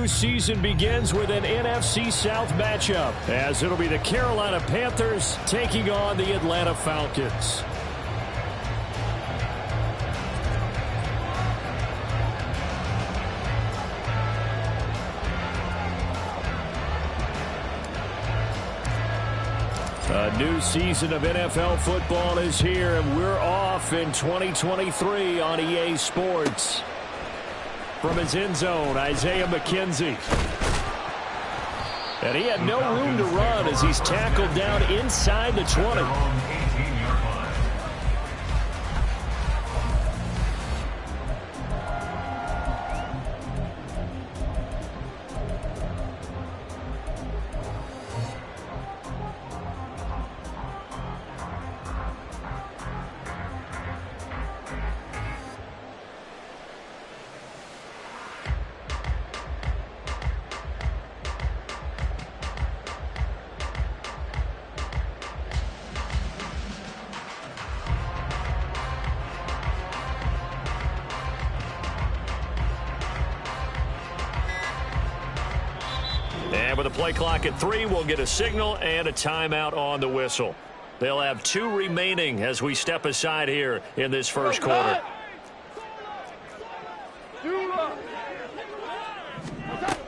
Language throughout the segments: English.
new season begins with an NFC South matchup, as it'll be the Carolina Panthers taking on the Atlanta Falcons. A new season of NFL football is here, and we're off in 2023 on EA Sports. From his end zone, Isaiah McKenzie. And he had no room to run as he's tackled down inside the 20. And with a play clock at 3, we'll get a signal and a timeout on the whistle. They'll have 2 remaining as we step aside here in this first quarter.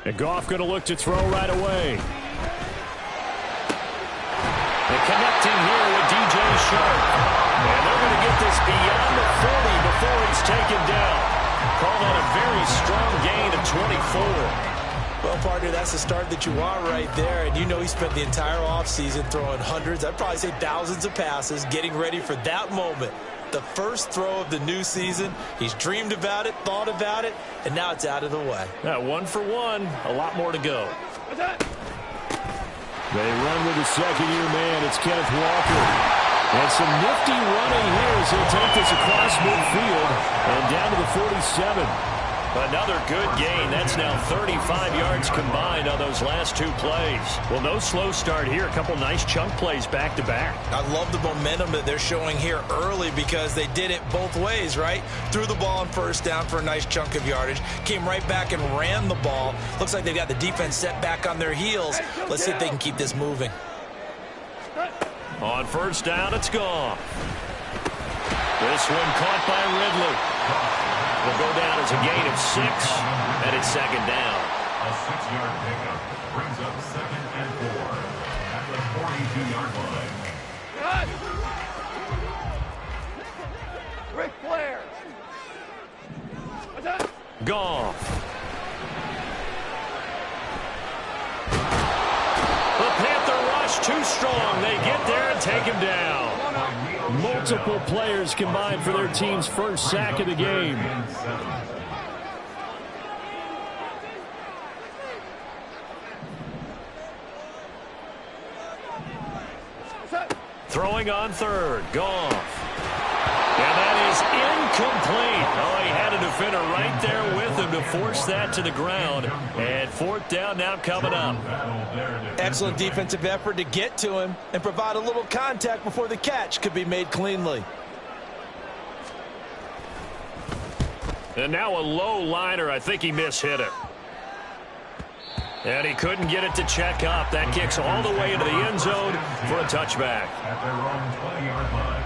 And Goff going to look to throw right away. And connecting here with DJ Sharp. And they're going to get this beyond the 40 before he's taken down. Call that a very strong gain of 24. Well, partner, that's the start that you want right there. And you know he spent the entire offseason throwing hundreds, I'd probably say thousands of passes, getting ready for that moment. The first throw of the new season. He's dreamed about it, thought about it, and now it's out of the way. 1 for 1. A lot more to go. They run with the second-year man. It's Kenneth Walker. And some nifty running here as he'll take this across midfield and down to the 47. Another good gain. That's now 35 yards combined on those last 2 plays. Well, no slow start here. A couple nice chunk plays back-to-back. I love the momentum that they're showing here early because they did it both ways, right? Threw the ball on first down for a nice chunk of yardage. Came right back and ran the ball. Looks like they've got the defense set back on their heels. Let's see if they can keep this moving. On first down, it's gone. This one caught by Ridley. Will go down as a gain of 6, and it's second down. A 6-yard pickup brings up 2nd and 4 at the 42-yard line. Ric Flair. Goff. The Panther rush too strong. They get there and take him down. Multiple players combined for their team's first sack of the game. Throwing on third. Goff. And that is incomplete. Oh, he had a defender right there with him to force that to the ground. And 4th down now coming up. Excellent defensive effort to get to him and provide a little contact before the catch could be made cleanly. And now a low liner. I think he mishit it. And he couldn't get it to check up. That kicks all the way into the end zone for a touchback. At their own 20-yard line.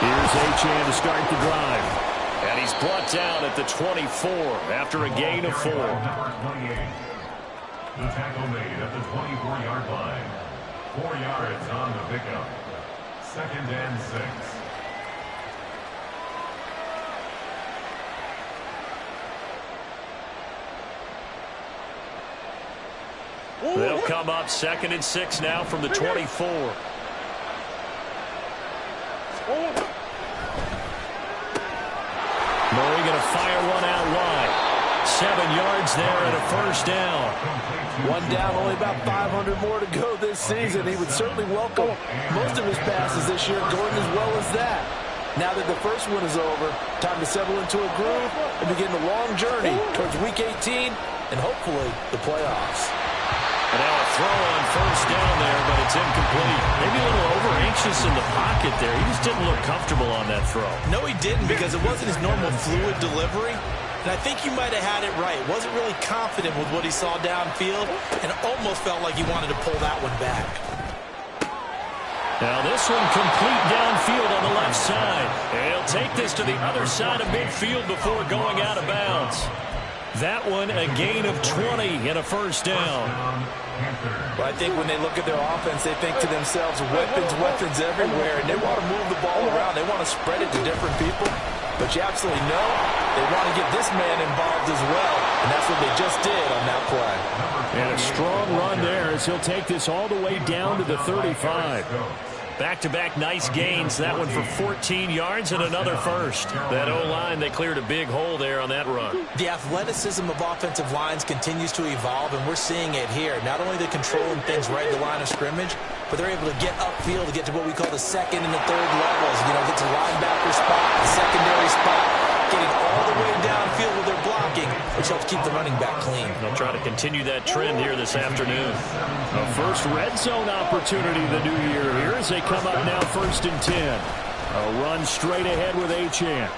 Here's Achane to start the drive. And he's brought down at the 24 after a gain of 4. Number 28. The tackle made at the 24-yard line. 4 yards on the pickup. 2nd and 6. They'll come up 2nd and 6 now from the 24. Murray going to fire one out wide. 7 yards there and a first down. One down, only about 500 more to go this season. He would certainly welcome most of his passes this year going as well as that. Now that the first one is over, time to settle into a groove and begin the long journey towards Week 18 and hopefully the playoffs. And now a throw on first down there, but it's incomplete. Maybe a little over-anxious in the pocket there. He just didn't look comfortable on that throw. No, he didn't, because it wasn't his normal fluid delivery. And I think you might have had it right. Wasn't really confident with what he saw downfield and almost felt like he wanted to pull that one back. Now this one complete downfield on the left side. And he'll take this to the other side of midfield before going out of bounds. That one a gain of 20 and a first down. Well, I think when they look at their offense, they think to themselves, weapons everywhere, and they want to move the ball around. They want to spread it to different people. But you absolutely know they want to get this man involved as well, and that's what they just did on that play. And a strong run there as he'll take this all the way down to the 35. Back-to-back nice gains. That one for 14 yards and another first. That O-line, they cleared a big hole there on that run. The athleticism of offensive lines continues to evolve, and we're seeing it here. Not only they're controlling things right at the line of scrimmage, but they're able to get upfield to get to what we call the second and the third levels. You know, get to the linebacker spot, the secondary spot, getting all the way downfield with their blocking, which helps keep the running back clean. They'll try to continue that trend here this afternoon. A first red zone opportunity the new year here as they come up now 1st and 10. A run straight ahead with Achane.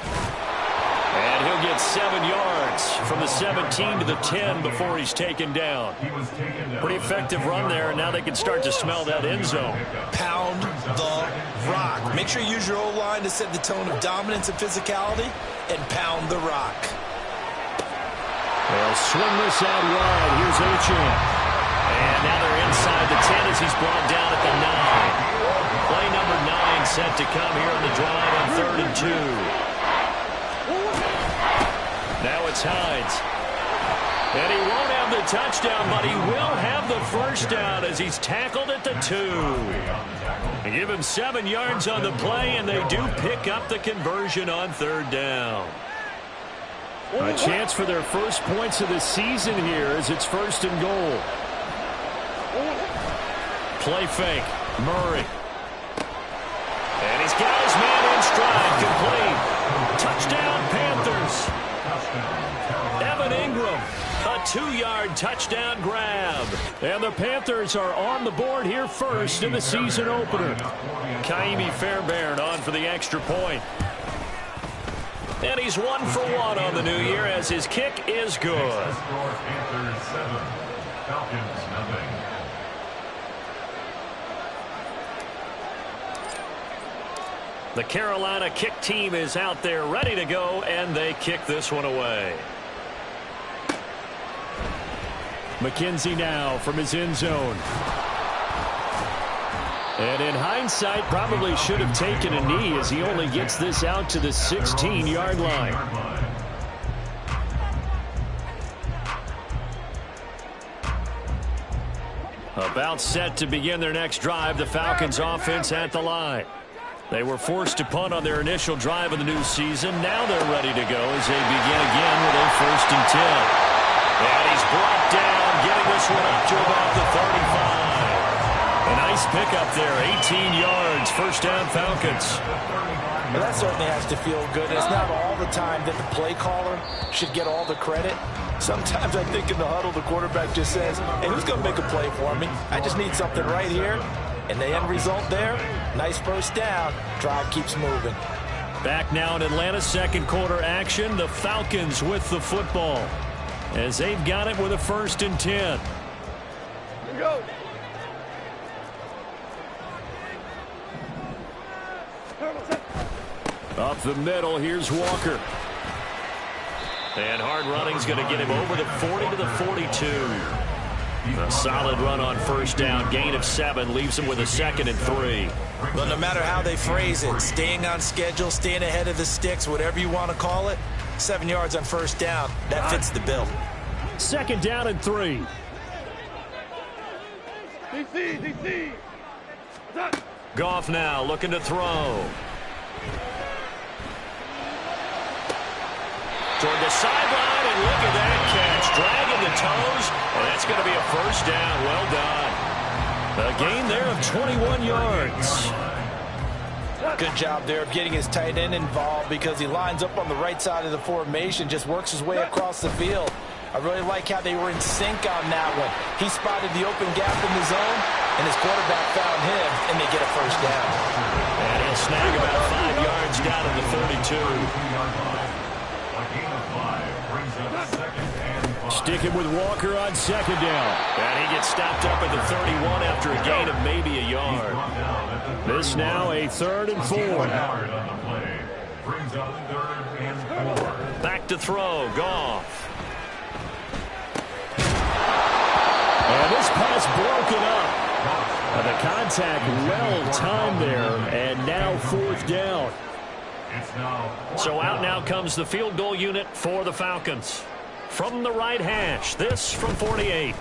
And he'll get 7 yards from the 17 to the 10 before he's taken down. Pretty effective run there, and now they can start to smell that end zone. Pound the rock. Make sure you use your O-line to set the tone of dominance and physicality, and pound the rock. They'll swing this out wide. Here's Achane. And now they're inside the 10 as he's brought down at the 9. Play number 9 set to come here on the drive on 3rd and 2. Now it's Hines. And he won't have the touchdown, but he will have the first down as he's tackled at the 2. They give him 7 yards on the play, and they do pick up the conversion on 3rd down. A chance for their first points of the season here as it's 1st and goal. Play fake. Murray. And he's got his man in stride. Complete. Touchdown, Panthers. Evan Ingram, a 2-yard touchdown grab. And the Panthers are on the board here first in the season opener. Kaimi Fairbairn on for the extra point. And he's 1 for 1 on the new year as his kick is good. Panthers 7, Falcons 0. The Carolina kick team is out there ready to go, and they kick this one away. McKenzie now from his end zone. And in hindsight, probably should have taken a knee as he only gets this out to the 16-yard line. About set to begin their next drive, the Falcons offense at the line. They were forced to punt on their initial drive of the new season. Now they're ready to go as they begin again with a 1st and 10. And he's brought down, getting this one up to about the 35. A nice pickup there, 18 yards, first down Falcons. Well, that certainly has to feel good. It's not all the time that the play caller should get all the credit. Sometimes I think in the huddle, the quarterback just says, hey, who's going to make a play for me? I just need something right here. And the end result there, nice first down. Drive keeps moving. Back now in Atlanta's second quarter action, the Falcons with the football as they've got it with a 1st and 10. Here we go. Up the middle, here's Walker. And hard running's going to get him over the 40 to the 42. A solid run on first down. Gain of 7 leaves him with a 2nd and 3. Well, no matter how they phrase it, staying on schedule, staying ahead of the sticks, whatever you want to call it, 7 yards on first down, that fits the bill. 2nd down and 3. DC. Goff now looking to throw. Toward the sideline, and look at that That's going to be a first down. Well done. A gain there of 21 yards. Good job there of getting his tight end involved because he lines up on the right side of the formation, just works his way across the field. I really like how they were in sync on that one. He spotted the open gap in the zone, and his quarterback found him, and they get a first down. And he'll snag about 5 yards down to the 32. Sticking with Walker on second down. And he gets stopped up at the 31 after a gain of maybe a yard. This now a 3rd and 4. Back to throw. Goff. And this pass broken up. The contact well timed there, and now 4th down. So out now comes the field goal unit for the Falcons. From the right hash, this from 48.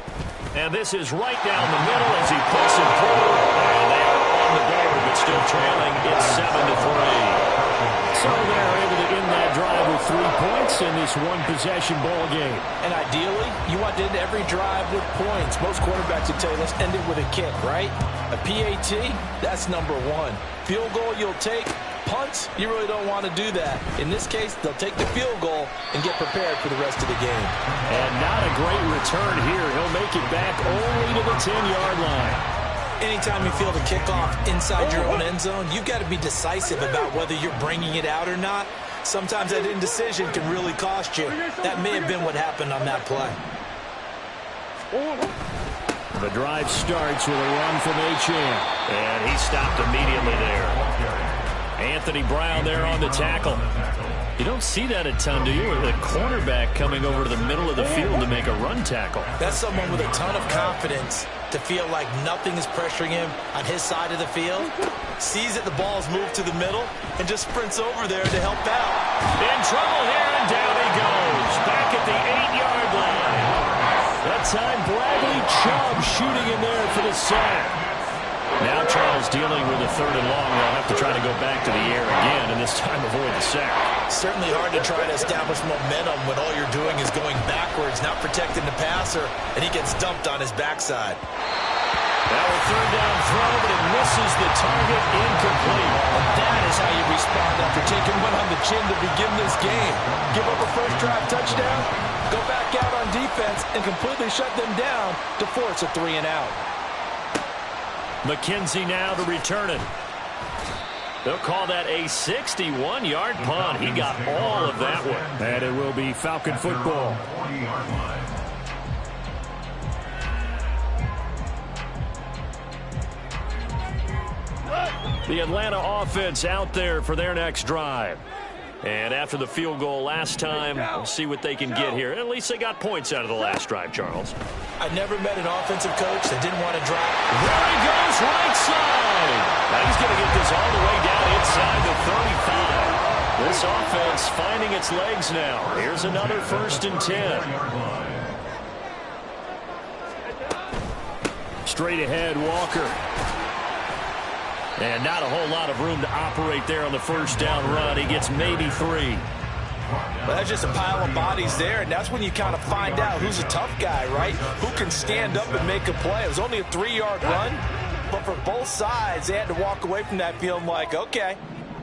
And this is right down the middle as he puts it through. And they are on the board, but still trailing. It's 7-3. So they're able to end that drive with 3 points in this one-possession ball game. And ideally, you want to end every drive with points. Most quarterbacks would tell you, let's end it with a kick, right? A PAT, that's number 1. Field goal you'll take. Punts, you really don't want to do that. In this case, they'll take the field goal and get prepared for the rest of the game. And not a great return here. He'll make it back only to the 10-yard line. Anytime you feel the kickoff inside your own end zone, you've got to be decisive about whether you're bringing it out or not. Sometimes that indecision can really cost you. That may have been what happened on that play. The drive starts with a run from Achane. And he stopped immediately there. Anthony Brown there on the tackle. You don't see that a ton, do you? With a cornerback coming over to the middle of the field to make a run tackle. That's someone with a ton of confidence to feel like nothing is pressuring him on his side of the field. Sees that the ball's moved to the middle and just sprints over there to help out. In trouble here, and down he goes. Back at the 8-yard line. That time Bradley Chubb shooting in there for the sack. Now Charles dealing with a 3rd and long. They'll have to try to go back to the air again, and this time avoid the sack. Certainly hard to try to establish momentum when all you're doing is going backwards, not protecting the passer, and he gets dumped on his backside. Now a 3rd down throw, but it misses the target, incomplete. And that is how you respond after taking one on the chin to begin this game. Give up a first drive touchdown, go back out on defense, and completely shut them down to force a 3 and out. McKenzie now to return it. They'll call that a 61-yard punt. He got all of that one. And it will be Falcon football. The Atlanta offense out there for their next drive. And after the field goal last time, we'll see what they can get here. At least they got points out of the last drive, Charles. I never met an offensive coach that didn't want to drop. There he goes, right side. Now he's going to get this all the way down inside the 35. This offense finding its legs now. Here's another 1st and 10. Straight ahead, Walker. And not a whole lot of room to operate there on the 1st down run. He gets maybe 3. Well, that's just a pile of bodies there, and that's when you kind of find out who's a tough guy, right? Who can stand up and make a play. It was only a 3-yard run, but for both sides, they had to walk away from that feeling like, okay,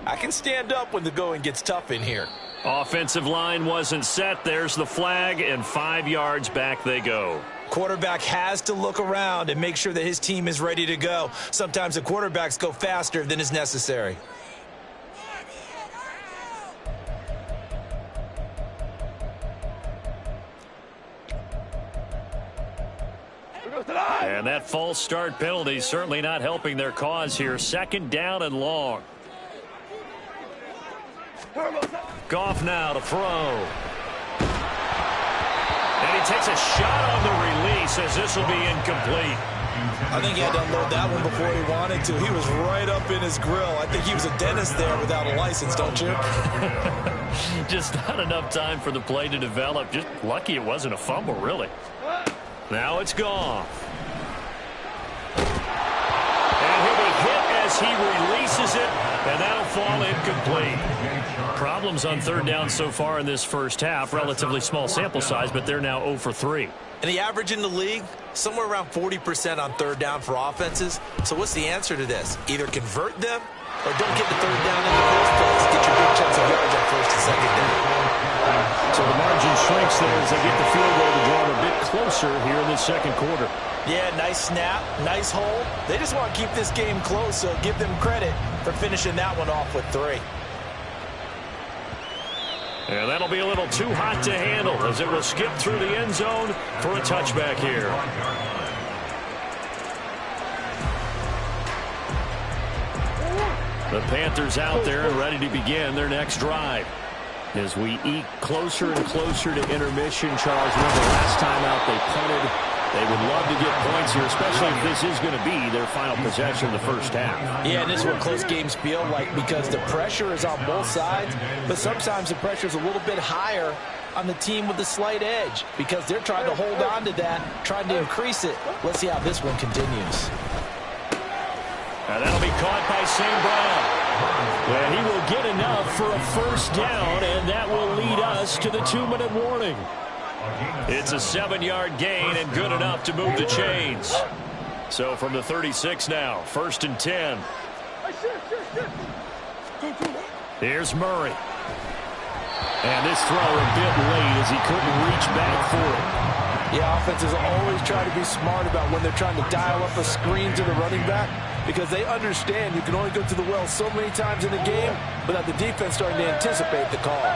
I can stand up when the going gets tough in here. Offensive line wasn't set. There's the flag, and 5 yards back they go. Quarterback has to look around and make sure that his team is ready to go. Sometimes the quarterbacks go faster than is necessary. And that false start penalty certainly not helping their cause here. 2nd down and long. Goff now to throw. And he takes a shot on the release as this will be incomplete. I think he had to unload that one before he wanted to. He was right up in his grill. I think he was a dentist there without a license, don't you? Just not enough time for the play to develop. Just lucky it wasn't a fumble, really. Now it's Goff. And he'll be hit as he releases it, and that'll fall incomplete. Problems on 3rd down so far in this first half. Relatively small sample size, but they're now 0 for 3. And the average in the league, somewhere around 40% on third down for offenses. So what's the answer to this? Either convert them or don't get the third down in the first place. Get your big chunks of yards on first and second down. So the margin shrinks there as they get the field goal to draw them a bit closer here in the second quarter. Yeah, nice snap, nice hold. They just want to keep this game close, so give them credit for finishing that one off with 3. And that'll be a little too hot to handle as it will skip through the end zone for a touchback here. The Panthers out there and ready to begin their next drive. As we eke closer and closer to intermission, Charles, remember last time out they punted. They would love to get points here, especially if this is going to be their final possession of the first half. Yeah, and this is what close games feel like because the pressure is on both sides, but sometimes the pressure is a little bit higher on the team with the slight edge because they're trying to hold on to that, trying to increase it. Let's see how this one continues. And that'll be caught by St. Brown. And he will get enough for a first down, and that will lead us to the 2-minute warning. It's a 7-yard gain and good enough to move the chains. So from the 36 now, 1st and 10. Here's Murray. And this throw a bit late as he couldn't reach back for it. Yeah, offenses always try to be smart about when they're trying to dial up a screen to the running back because they understand you can only go to the well so many times in the game without the defense starting to anticipate the call.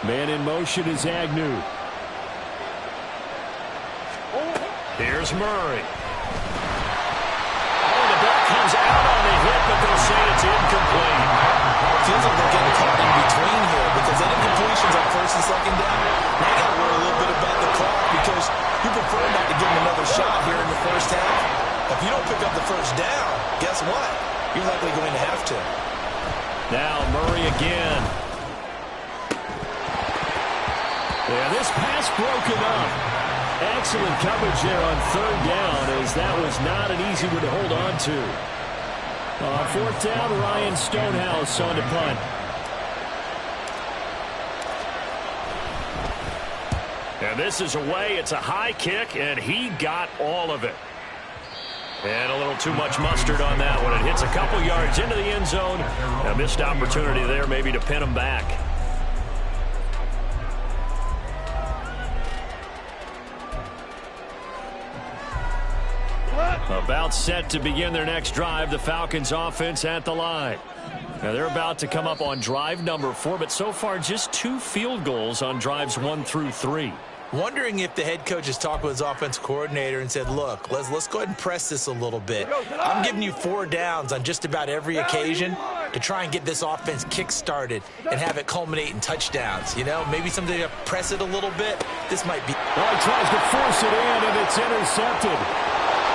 Man in motion is Agnew. Here's Murray. Oh, the ball comes out on the hit, but they'll say it's incomplete. It feels like they're getting caught in between here because they didn't completions on first and second down. Now you got to worry a little bit about the clock because you prefer not to give them another shot here in the first half. If you don't pick up the first down, guess what? You're likely going to have to. Now Murray again. Yeah, this pass broken up. Excellent coverage there on third down as that was not an easy one to hold on to. Fourth down, Ryan Stonehouse on the punt. And this is away. It's a high kick, and he got all of it. And a little too much mustard on that one. It hits a couple yards into the end zone. A missed opportunity there maybe to pin him back. About set to begin their next drive. The Falcons offense at the line. Now they're about to come up on drive number 4, but so far just 2 field goals on drives 1 through 3. Wondering if the head coach has talked with his offense coordinator and said, look, let's go ahead and press this a little bit. I'm giving you 4 downs on just about every occasion to try and get this offense kick-started and have it culminate in touchdowns. You know, maybe something to press it a little bit. This might be. Well, he tries to force it in, and it's intercepted.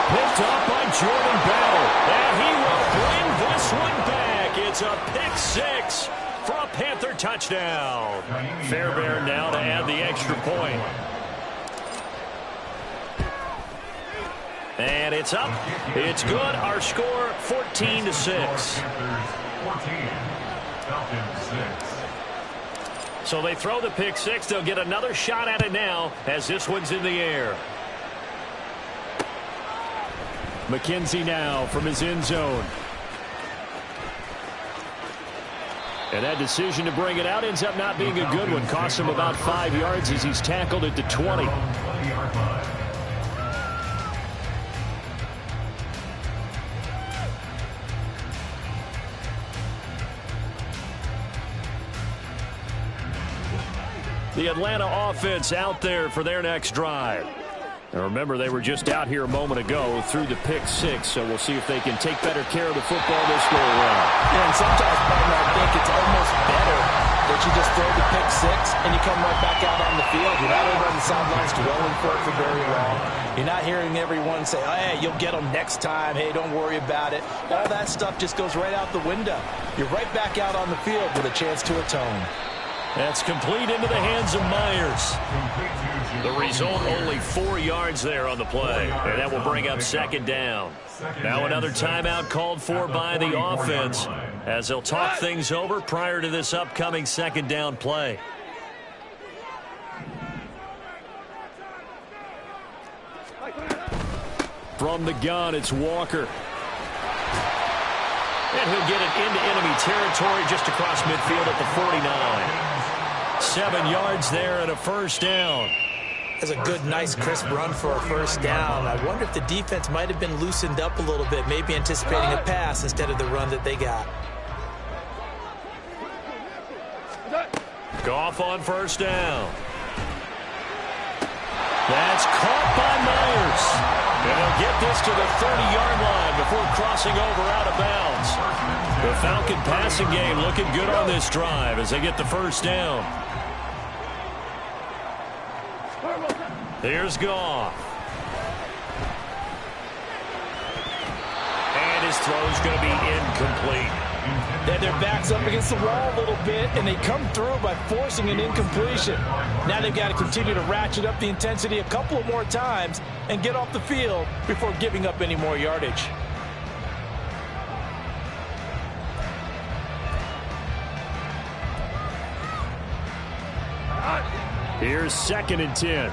Picked up by Jordan Bell. And he will bring this one back. It's a pick 6 for a Panther touchdown. Fairbairn now to add the extra point. And it's up. It's good. Our score 14-6. So they throw the pick 6. They'll get another shot at it now as this one's in the air. McKenzie now from his end zone. And that decision to bring it out ends up not being a good one. Costs him about 5 yards as he's tackled at the 20. The Atlanta offense out there for their next drive. And remember, they were just out here a moment ago through the pick 6, so we'll see if they can take better care of the football this go around. Yeah, and sometimes, partner, I think it's almost better that you just throw the pick 6 and you come right back out on the field. You're not over on the sidelines dwelling for it for very long. You're not hearing everyone say, oh, hey, you'll get them next time. Hey, don't worry about it. All that stuff just goes right out the window. You're right back out on the field with a chance to atone. That's complete into the hands of Myers. The result, only 4 yards there on the play. And that will bring up second down. Now another timeout called for by the offense as they'll talk things over prior to this upcoming second down play. From the gun, it's Walker. And he'll get it into enemy territory just across midfield at the 49. 7 yards there and a first down. That's a good, nice, crisp run for a first down. I wonder if the defense might have been loosened up a little bit, maybe anticipating a pass instead of the run that they got. Goff on first down. That's caught by Myers. And they'll get this to the 30-yard line before crossing over out of bounds. The Falcon passing game looking good on this drive as they get the first down. Here's Goff. And his throw's going to be incomplete. They had their backs up against the wall a little bit, and they come through by forcing an incompletion. Now they've got to continue to ratchet up the intensity a couple of more times and get off the field before giving up any more yardage. Here's 2nd and 10.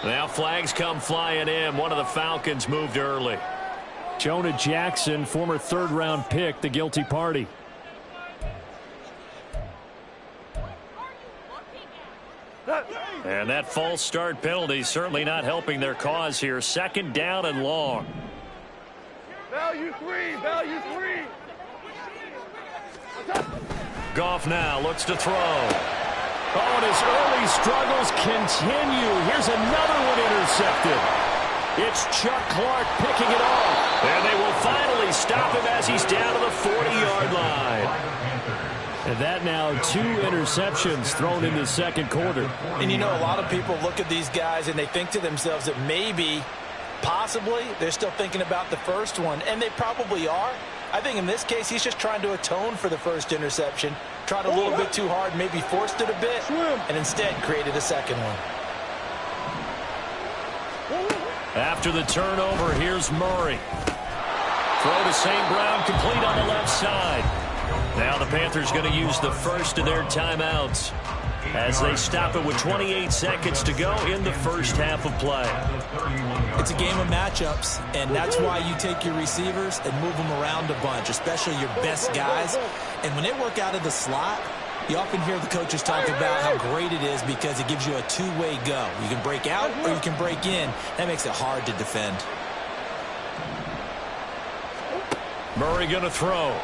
Now flags come flying in. One of the Falcons moved early. Jonah Jackson, former 3rd-round pick, the guilty party. And that false start penalty certainly not helping their cause here. 2nd down and long. Value 3, value 3. Goff now looks to throw. Oh, and his early struggles continue. Here's another one intercepted. It's Chuck Clark picking it off. And they will finally stop him as he's down to the 40-yard line. And that now 2 interceptions thrown in the 2nd quarter. And you know, a lot of people look at these guys and they think to themselves that maybe, possibly, they're still thinking about the first one. And they probably are. I think in this case, he's just trying to atone for the first interception. Tried a little bit too hard, maybe forced it a bit, and instead created a second one. After the turnover, here's Murray. Throw to St. Brown, complete on the left side. Now the Panthers going to use the first of their timeouts as they stop it with 28 seconds to go in the first half of play. It's a game of matchups, and that's why you take your receivers and move them around a bunch, especially your best guys. And when they work out of the slot, you often hear the coaches talk about how great it is because it gives you a two-way go. You can break out or you can break in. That makes it hard to defend. Murray going to throw.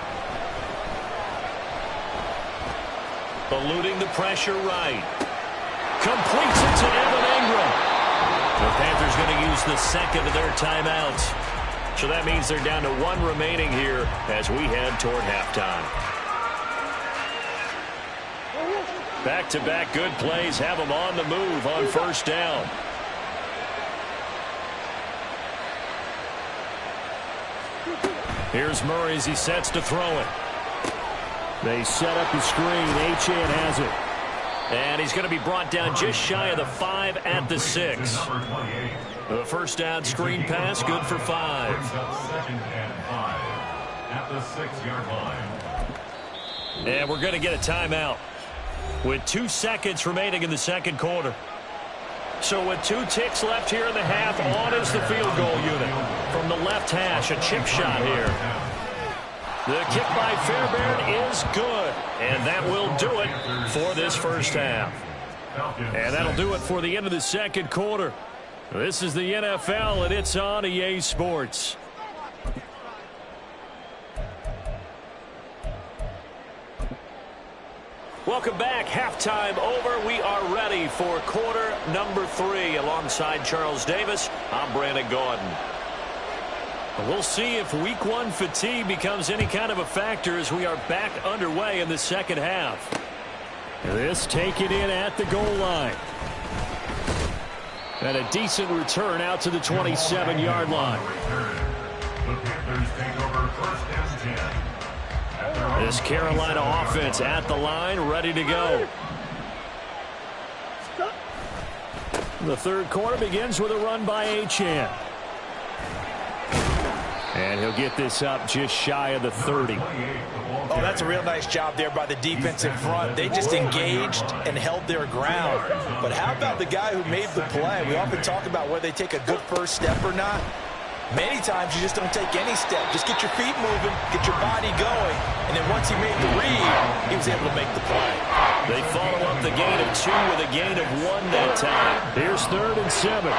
Eluding the pressure right. Completes it to Evan Ingram. The Panthers going to use the second of their timeouts. So that means they're down to 1 remaining here as we head toward halftime. Back-to-back good plays have them on the move on first down. Here's Murray as he sets to throw it. They set up the screen. Achane has it. And he's going to be brought down just shy of the 5 at the 6. The first down screen pass, good for 5. Second and 5 at the 6-yard line. And we're going to get a timeout with 2 seconds remaining in the second quarter. So with 2 ticks left here in the half, on is the field goal unit. From the left hash, a chip shot here. The kick by Fairbairn is good, and that will do it for this first half. And that'll do it for the end of the second quarter. This is the NFL, and it's on EA Sports. Welcome back. Halftime over. We are ready for quarter number 3. Alongside Charles Davis, I'm Brandon Gordon. We'll see if week 1 fatigue becomes any kind of a factor as we are back underway in the second half. This taken in at the goal line. And a decent return out to the 27-yard line. The Panthers take over first and 10. This Carolina offense at the line, ready to go. The third quarter begins with a run by Achane. And he'll get this up just shy of the 30. Oh, that's a real nice job there by the defensive front. They just engaged and held their ground. But how about the guy who made the play? We often talk about whether they take a good first step or not. Many times you just don't take any step. Just get your feet moving, get your body going, and then once he made the read, he was able to make the play. They follow up the gain of 2 with a gain of 1 that time. Here's 3rd and 7.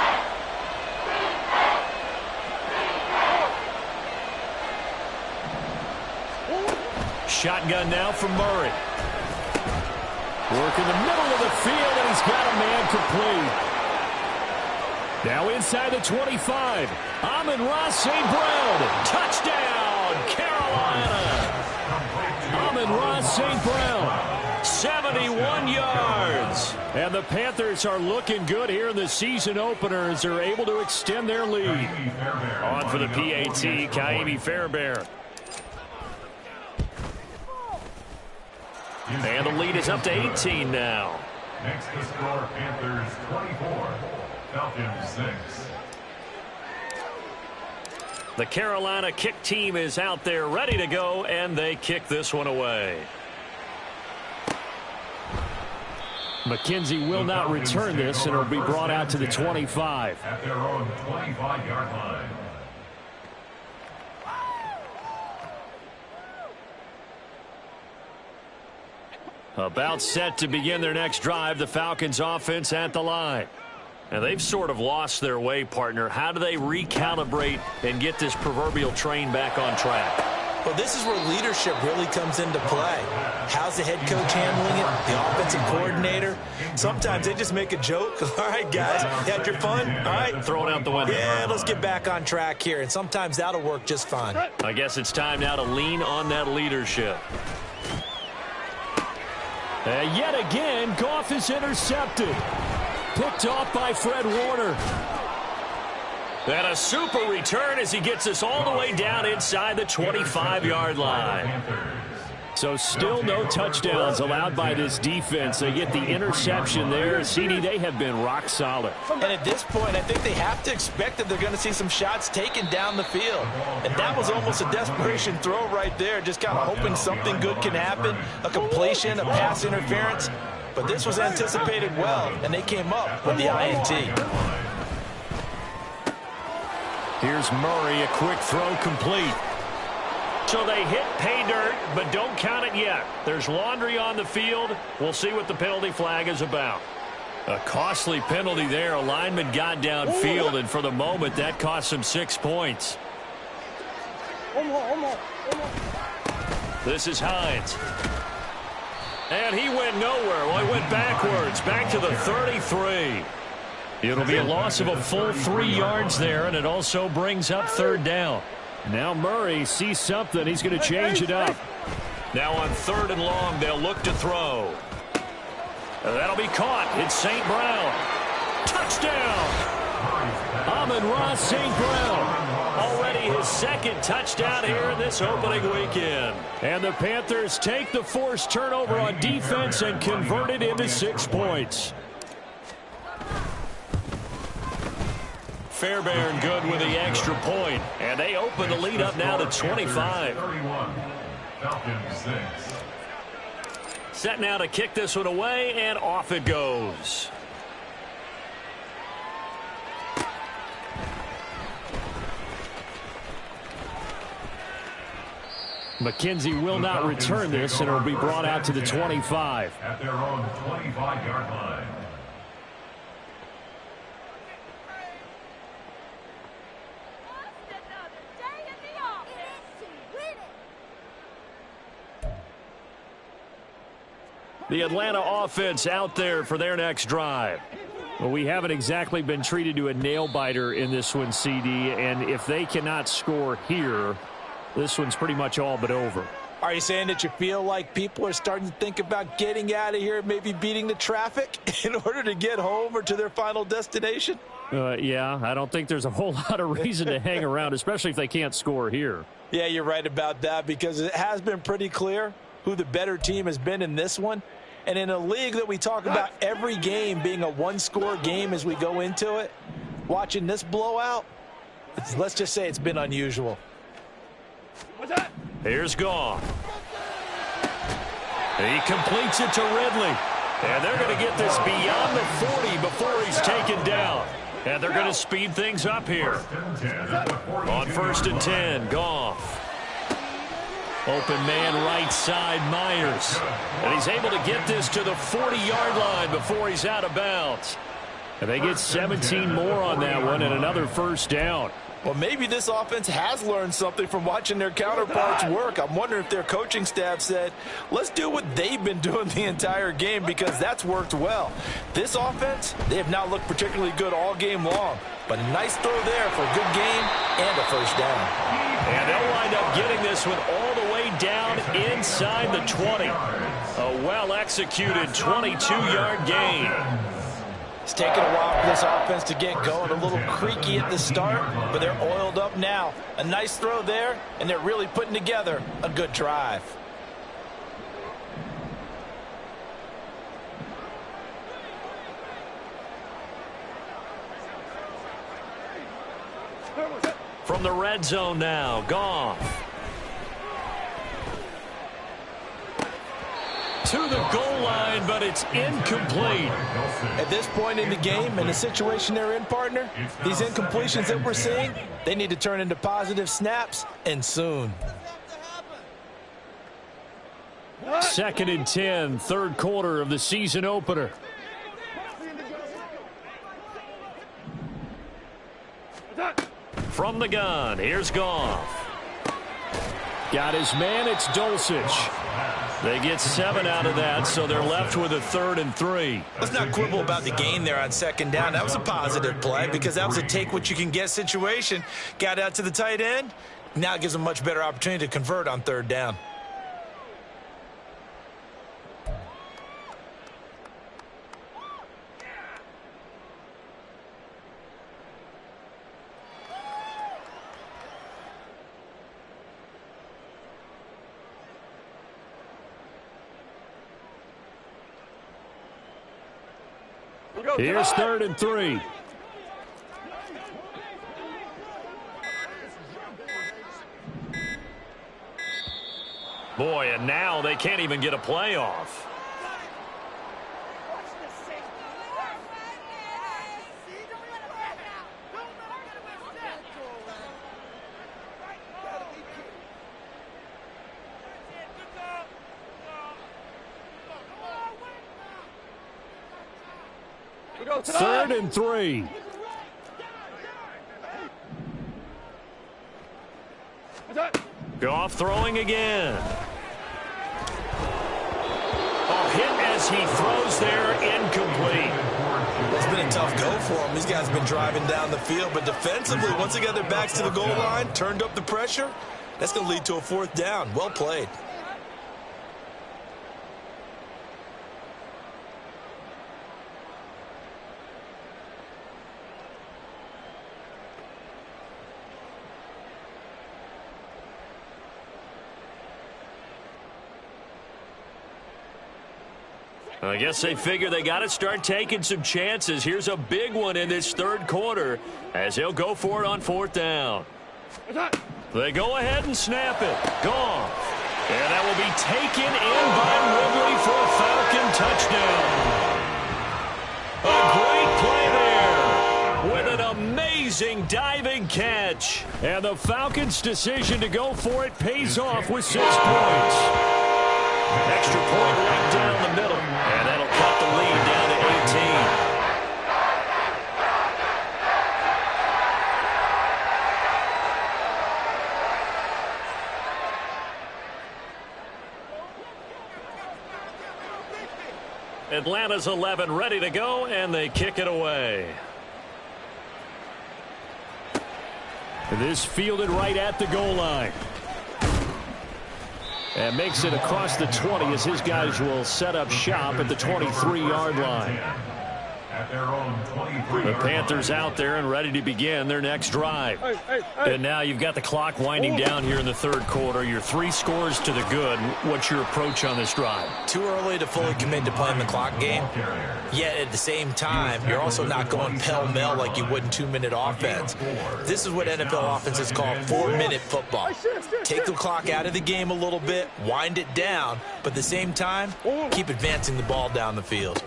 Shotgun now from Murray. Work in the middle of the field, and he's got a man complete. Now inside the 25. Amon-Ra St. Brown. Touchdown, Carolina. Amon-Ra St. Brown. 71 yards. And the Panthers are looking good here in the season opener as they're able to extend their lead. On for the PAT, Kaimi Fairbairn. And the lead is up to 18 now. Next to score, Panthers 24, Falcons 6. The Carolina kick team is out there ready to go, and they kick this one away. McKenzie will not return this, and it'll be brought out to the 25. At their own 25-yard line. About set to begin their next drive, the Falcons offense at the line. And they've sort of lost their way, partner. How do they recalibrate and get this proverbial train back on track? Well, this is where leadership really comes into play. How's the head coach handling it? The offensive coordinator? Sometimes they just make a joke. All right, guys, you had your fun? All right. Throw it out the window. Yeah, let's get back on track here. And sometimes that'll work just fine. I guess it's time now to lean on that leadership. And yet again, Goff is intercepted. Picked off by Fred Warner. And a super return as he gets us all the way down inside the 25-yard line. So still no touchdowns allowed by this defense. They get the interception there. CD, they have been rock solid. And at this point, I think they have to expect that they're going to see some shots taken down the field. And that was almost a desperation throw right there, just kind of hoping something good can happen, a completion, a pass interference. But this was anticipated well, and they came up with the INT. Here's Murray, a quick throw complete. So they hit pay dirt, but don't count it yet. There's laundry on the field. We'll see what the penalty flag is about. A costly penalty there. A lineman got downfield, and for the moment, that cost him 6 points. This is Hines. And he went nowhere. Well, he went backwards, back to the 33. It'll be a loss of a full 3 yards there, and it also brings up 3rd down. Now Murray sees something. He's going to change it up. Now on 3rd and long, they'll look to throw. That'll be caught. It's St. Brown. Touchdown! Amon-Ra St. Brown. Already his 2nd touchdown here in this opening weekend. And the Panthers take the forced turnover on defense and convert it into 6 points. Fairbairn good with the extra point. And they open the lead up now to 25. 31, Falcons 6. Set now to kick this one away, and off it goes. McKenzie will not return this, and it'll be brought out to the 25. At their own 25-yard line. The Atlanta offense out there for their next drive. Well, we haven't exactly been treated to a nail-biter in this one, CD, and if they cannot score here, this one's pretty much all but over. Are you saying that you feel like people are starting to think about getting out of here, maybe beating the traffic in order to get home or to their final destination? Yeah, I don't think there's a whole lot of reason to hang around, especially if they can't score here. Yeah, you're right about that, because it has been pretty clear who the better team has been in this one. And in a league that we talk about every game being a one-score game as we go into it, watching this blowout, let's just say it's been unusual. Here's Goff. He completes it to Ridley. And they're going to get this beyond the 40 before he's taken down. And they're going to speed things up here. On 1st and 10, Goff. Open man right side, Myers. And he's able to get this to the 40-yard line before he's out of bounds. And they get 17 more on that one and another first down. Well, maybe this offense has learned something from watching their counterparts work. I'm wondering if their coaching staff said, let's do what they've been doing the entire game, because that's worked well. This offense, they have not looked particularly good all game long. But a nice throw there for a good game and a first down. And they'll wind up getting this one all the way down inside the 20. A well-executed 22-yard gain. It's taken a while for this offense to get going. A little creaky at the start, but they're oiled up now. A nice throw there, and they're really putting together a good drive. From the red zone now, Goff. To the goal line, but it's incomplete. At this point in the game, in the situation they're in, partner, these incompletions that we're seeing, they need to turn into positive snaps, and soon. 2nd and 10, third quarter of the season opener. From the gun, here's Goff. Got his man, it's Dulcich. They get 7 out of that, so they're left with a 3rd and 3. Let's not quibble about the gain there on 2nd down. That was a positive play because that was a take-what-you-can-get situation. Got out to the tight end. Now it gives them a much better opportunity to convert on 3rd down. Here's 3rd and 3. Boy, and now they can't even get a play off. Third and 3. Goff throwing again. Oh, hit as he throws there, incomplete. It's been a tough go for them. These guys have been driving down the field, but defensively, once they got their backs to the goal line, turned up the pressure, that's going to lead to a 4th down. Well played. I guess they figure they got to start taking some chances. Here's a big one in this 3rd quarter as he'll go for it on 4th down. They go ahead and snap it. Gone. And that will be taken in by Ridley for a Falcon touchdown. A great play there with an amazing diving catch. And the Falcons' decision to go for it pays off with 6 points. Extra point right down the middle, and that'll cut the lead down to 18. Atlanta's 11 ready to go, and they kick it away. This fielded right at the goal line. And makes it across the 20 as his guys will set up shop at the 23-yard line. at their own 23-yard The line. Panthers out there and ready to begin their next drive. And now you've got the clock winding down here in the third quarter. You're 3 scores to the good. What's your approach on this drive? Too early to fully commit to playing the clock game. Yet at the same time, you're also not going pell-mell like you would in 2-minute offense. This is what NFL offenses call 4-minute football. Take the clock out of the game a little bit, wind it down, but at the same time, keep advancing the ball down the field.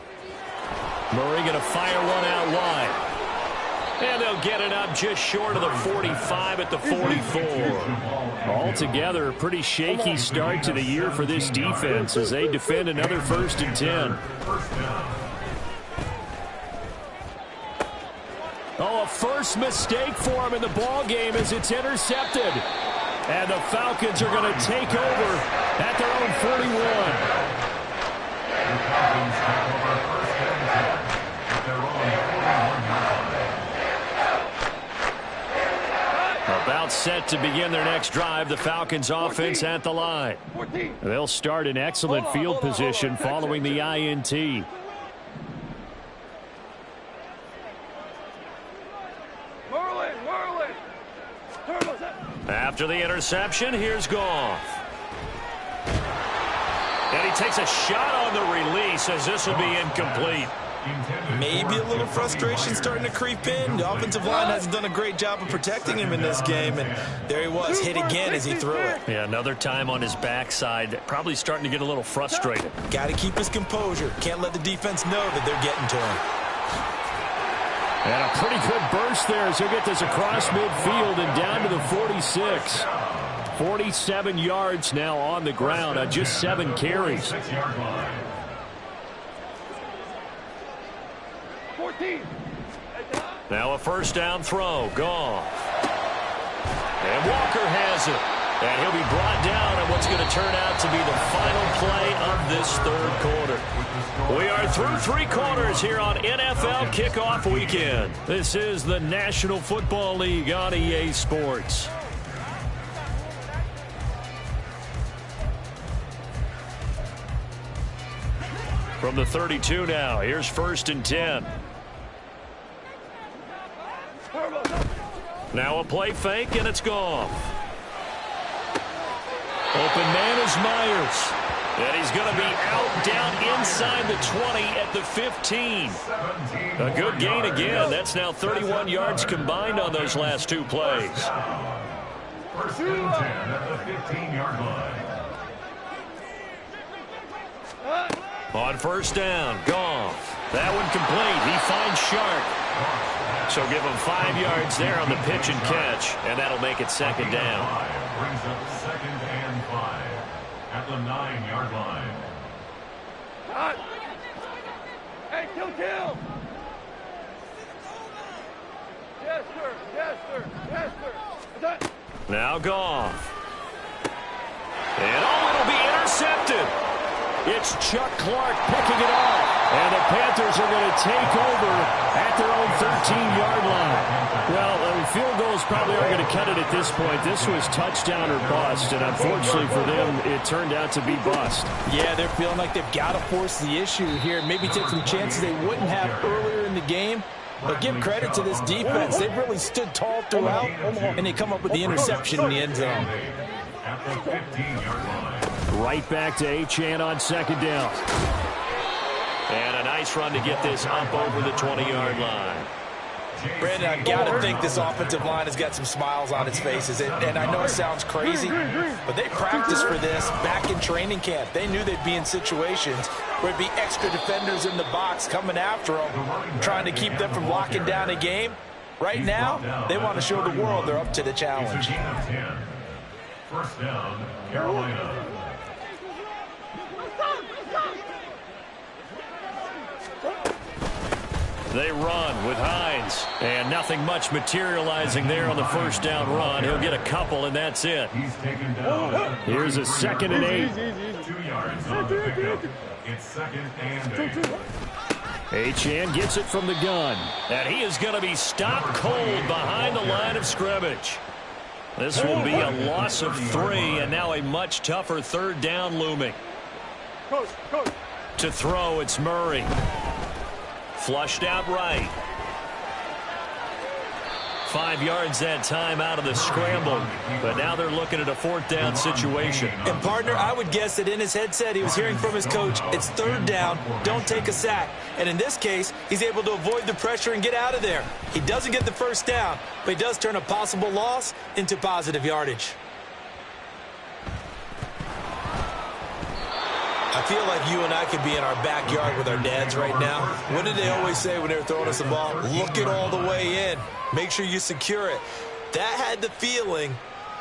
Murray going to fire one out wide. And they'll get it up just short of the 45 at the 44. Altogether, a pretty shaky start to the year for this defense as they defend another 1st and 10. Oh, a first mistake for him in the ball game as it's intercepted. And the Falcons are going to take over at their own 41. The Falcons take over 1st and 10 at their own 41-yard line. About set to begin their next drive, the Falcons offense at the line. They'll start in excellent field position following the INT. After the interception, here's Goff. And he takes a shot on the release as this will be incomplete. Maybe a little frustration starting to creep in. The offensive line hasn't done a great job of protecting him in this game, and there he was, hit again as he threw it. Yeah, another time on his backside, probably starting to get a little frustrated. Got to keep his composure. Can't let the defense know that they're getting to him. And a pretty good burst there as he'll get this across midfield and down to the 46. 47 yards now on the ground on just 7 carries. 6-yard line. 14. Now a first down throw. Goff. And Walker has it. And he'll be brought down at what's going to turn out to be the final play of this third quarter. We are through 3 quarters here on NFL Kickoff Weekend. This is the National Football League on EA Sports. From the 32 now, here's 1st and 10. Now a play fake, and it's gone. Open man is Myers. And he's going to be out down inside the 20 at the 15. A good gain again. That's now 31 yards combined on those last 2 plays. 1st and 10 at the 15-yard line. On first down, Goff. That one complete. He finds Shark. So give him 5 yards there on the pitch and catch, and that'll make it 2nd down. Brings up 2nd and 5 at the 9-yard line. Hey, kill. Yes, sir. Yes, sir. Yes, sir. Now Goff. And it'll be intercepted. It's Chuck Clark picking it off. And the Panthers are going to take over at their own 13-yard line. Well, field goals probably aren't going to cut it at this point. This was touchdown or bust, and unfortunately for them, it turned out to be bust. Yeah, they're feeling like they've got to force the issue here. Maybe take some chances they wouldn't have earlier in the game. But give credit to this defense. They've really stood tall throughout, and they come up with the interception in the end zone. At the 15-yard line. Right back to Achane on 2nd down. And a nice run to get this up over the 20-yard line. Brandon, I've got to think this offensive line has got some smiles on its faces. And I know it sounds crazy, but they practiced for this back in training camp. They knew they'd be in situations where it'd be extra defenders in the box coming after them, trying to keep them from locking down a game. Right now, they want to show the world they're up to the challenge. 1st down, Carolina. They run with Hines, and nothing much materializing there on the first down run. He'll get a couple, and that's it. He's taken down. Here's a 2nd and 8. 2 yards on the pickup. It's 2nd and 8. Achane gets it from the gun, and he is going to be stopped cold behind the line of scrimmage. This will be a loss of 3, and now a much tougher 3rd down looming. To throw, it's Murray. Flushed out right. 5 yards that time out of the scramble. But now they're looking at a 4th down situation. And, partner, I would guess that in his headset he was hearing from his coach, it's 3rd down, don't take a sack. And in this case, he's able to avoid the pressure and get out of there. He doesn't get the 1st down, but he does turn a possible loss into positive yardage. I feel like you and I could be in our backyard with our dads right now. What did they always say when they were throwing us the ball? Look it all the way in. Make sure you secure it. That had the feeling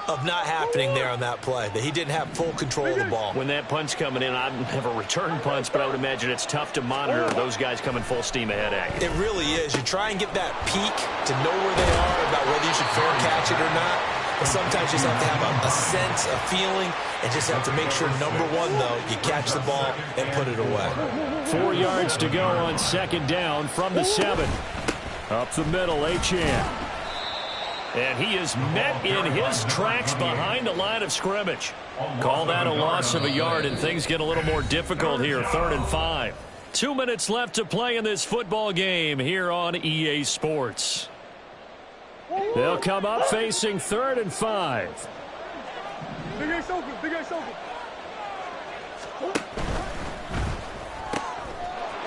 of not happening there on that play, that he didn't have full control of the ball. When that punt's coming in, I've never returned punts, but I would imagine it's tough to monitor those guys coming full steam ahead at you. It really is. You try and get that peek to know where they are, about whether you should fair catch it or not. But sometimes you just have to have a sense, a feeling, and just have to make sure, number one, though, you catch the ball and put it away. 4 yards to go on 2nd down from the 7. Up the middle, Achane. And he is met in his tracks behind the line of scrimmage. Call that a loss of a yard, and things get a little more difficult here. 3rd and 5. 2 minutes left to play in this football game here on EA Sports. They'll come up facing 3rd and 5. Big Ace open, Big Ace open.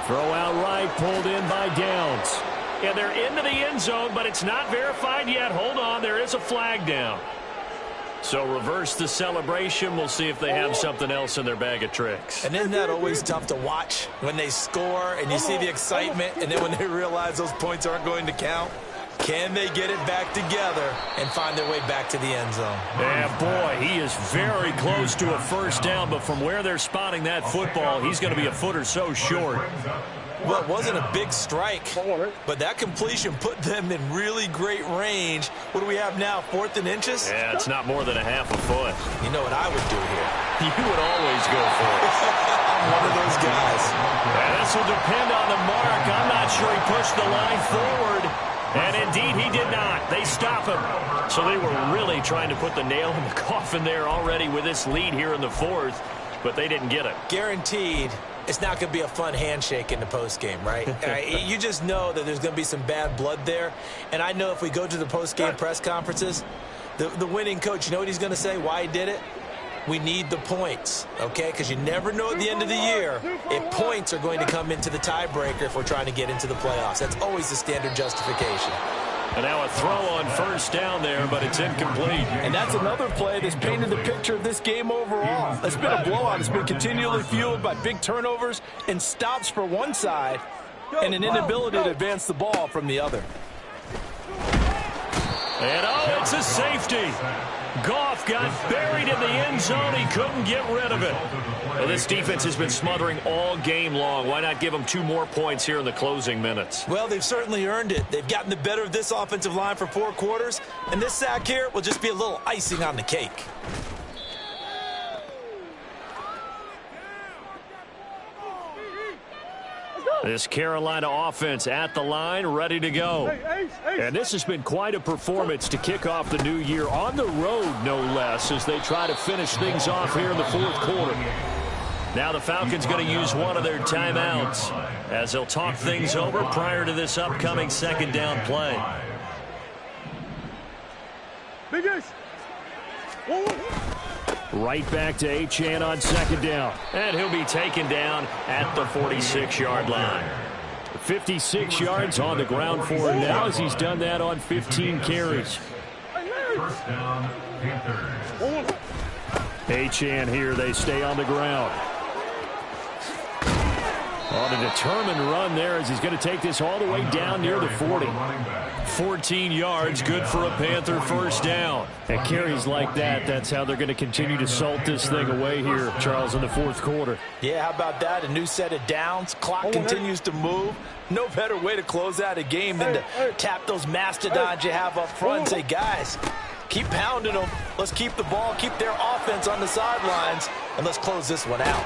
Throw out right, pulled in by Downs. And they're into the end zone, but it's not verified yet. Hold on, there is a flag down. So reverse the celebration. We'll see if they have something else in their bag of tricks. And isn't that always tough to watch when they score and you see the excitement, and then when they realize those points aren't going to count? Can they get it back together and find their way back to the end zone? Yeah, boy, he is very close to a 1st down, but from where they're spotting that football, he's going to be a foot or so short. Well, it wasn't a big strike, but that completion put them in really great range. What do we have now, 4th and inches? Yeah, it's not more than a half a foot. You know what I would do here? You would always go for it. I'm one of those guys. Yeah, this will depend on the mark. I'm not sure he pushed the line forward. And indeed, he did not. They stop him. So they were really trying to put the nail in the coffin there already with this lead here in the 4th, but they didn't get it. Guaranteed, it's not going to be a fun handshake in the postgame, right? You just know that there's going to be some bad blood there. And I know if we go to the postgame press conferences, the winning coach, you know what he's going to say, why he did it? We need the points, okay? Because you never know at the end of the year if points are going to come into the tiebreaker if we're trying to get into the playoffs. That's always the standard justification. And now a throw on 1st down there, but it's incomplete. And that's another play that's painted the picture of this game overall. It's been a blowout. It's been continually fueled by big turnovers and stops for one side and an inability to advance the ball from the other. And, oh, it's a safety. Goff got buried in the end zone. He couldn't get rid of it. Well, this defense has been smothering all game long. Why not give them 2 more points here in the closing minutes? Well, they've certainly earned it. They've gotten the better of this offensive line for 4 quarters, and this sack here will just be a little icing on the cake. This Carolina offense at the line, ready to go. And this has been quite a performance to kick off the new year on the road, no less, as they try to finish things off here in the 4th quarter. Now the Falcons going to use one of their timeouts as they'll talk things over prior to this upcoming 2nd down play. Big Ace. Right back to Achane on 2nd down. And he'll be taken down at the 46-yard line. 56 yards on the ground for him now as he's done that on 15 carries. 1st down, Panthers. Achane here, they stay on the ground. On a determined run there as he's going to take this all the way down near the 40. 14 yards, good for a Panther 1st down. And carries like that, that's how they're going to continue to salt this thing away here, Charles, in the 4th quarter. Yeah, how about that? A new set of downs. Clock continues to move. No better way to close out a game than to tap those mastodons you have up front and say, guys, keep pounding them. Let's keep the ball, keep their offense on the sidelines, and let's close this one out.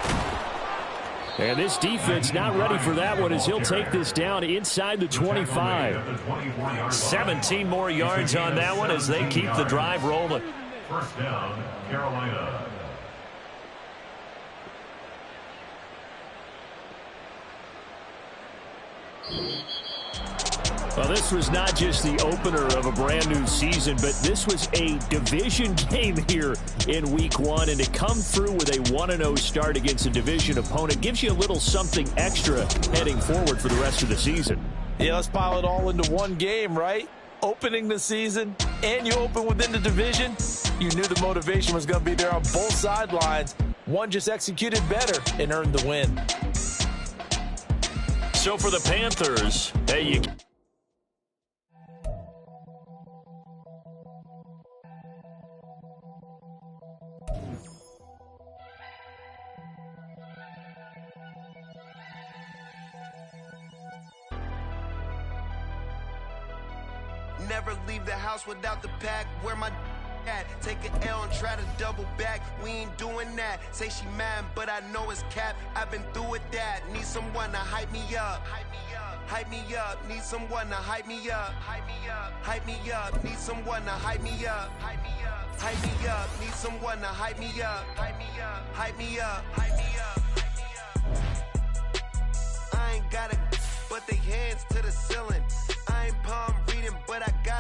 And this defense not ready for that one as he'll take this down inside the 25. 17 more yards on that one as they keep the drive rolling. 1st down, Carolina. Well, this was not just the opener of a brand new season, but this was a division game here in week 1. And to come through with a 1-0 start against a division opponent gives you a little something extra heading forward for the rest of the season. Yeah, let's pile it all into one game, right? Opening the season, and you open within the division. You knew the motivation was going to be there on both sidelines. One just executed better and earned the win. So for the Panthers, hey, you... Never leave the house without the pack. Where my at? Take an L and try to double back. We ain't doing that. Say she mad, but I know it's cap. I've been through with that. Need someone to hype me up. Hype me up. Need someone to hype me up. Hype me up. Need someone to hype me up. Hype me up. Need someone to hype me up. Hype me up. I ain't got it, but they hands to the ceiling. I ain't palm reading, but I got